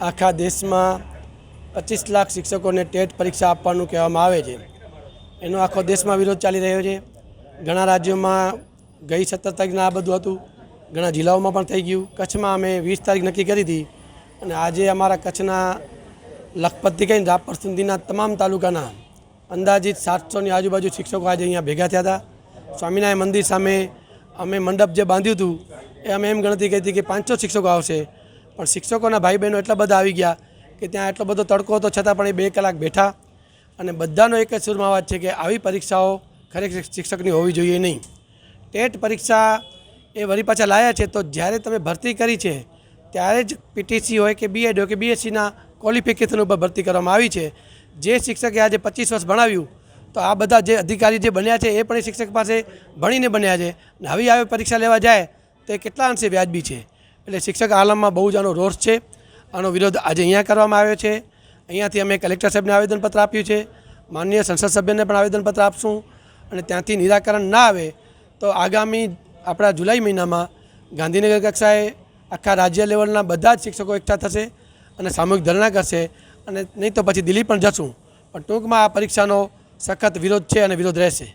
આખા દેશમાં 25 લાખ શિક્ષકોને ટેટ પરીક્ષા આપવાનું કહેવામાં આવે છે। એનો આખો દેશમાં વિરોધ ચાલી રહ્યો છે। ઘણા રાજ્યોમાં ગઈ 17 તારીખના આ બધું હતું, ઘણા જિલ્લાઓમાં પણ થઈ ગયું। કચ્છમાં અમે 20 તારીખ નક્કી કરી હતી અને આજે અમારા કચ્છના લખપતથી કહીને રાપર સુધીના તમામ તાલુકાના અંદાજિત 700ની આજુબાજુ શિક્ષકો આજે અહીંયા ભેગા થયા હતા। સ્વામિનારાયણ મંદિર સામે અમે મંડપ જે બાંધ્યું હતું એ અમે એમ ગણતરી કરી હતી કે 500 શિક્ષકો આવશે, પણ શિક્ષકોના ભાઈ બહેનો એટલા બધા આવી ગયા કે ત્યાં એટલો બધો તડકો હતો છતાં પણ એ 2 કલાક બેઠા અને બધાનો એક જ સુરમાં વાત છે કે આવી પરીક્ષાઓ ખરેખર શિક્ષકની હોવી જોઈએ નહીં। ટેટ પરીક્ષા એ વળી પાછા લાયા છે તો જ્યારે તમે ભરતી કરી છે ત્યારે જ પીટીસી હોય કે બીએડ હોય કે બીએસસીના ક્વોલિફિકેશન ઉપર ભરતી કરવામાં આવી છે। જે શિક્ષકે આજે 25 વર્ષ ભણાવ્યું તો આ બધા જે અધિકારી જે બન્યા છે એ પણ એ શિક્ષક પાસે ભણીને બન્યા છે અને હવે આવી પરીક્ષા લેવા જાય તો એ કેટલા અંશે વ્યાજબી છે। એટલે શિક્ષક આલમમાં બહુ જ આનો રોષ છે, આનો વિરોધ આજે અહીંયા કરવામાં આવ્યો છે। અહીંયાથી અમે કલેક્ટર સાહેબને આવેદનપત્ર આપ્યું છે, માનનીય સંસદ સભ્યને પણ આવેદનપત્ર આપશું અને ત્યાંથી નિરાકરણ ના આવે તો આગામી આપણા જુલાઈ મહિનામાં ગાંધીનગર કક્ષાએ આખા રાજ્ય લેવલના બધા જ શિક્ષકો એકઠા થશે અને સામૂહિક ધરણા કરશે અને નહીં તો પછી દિલ્હી પણ જશું, પણ ટૂંકમાં આ પરીક્ષાનો સખત વિરોધ છે અને વિરોધ રહેશે।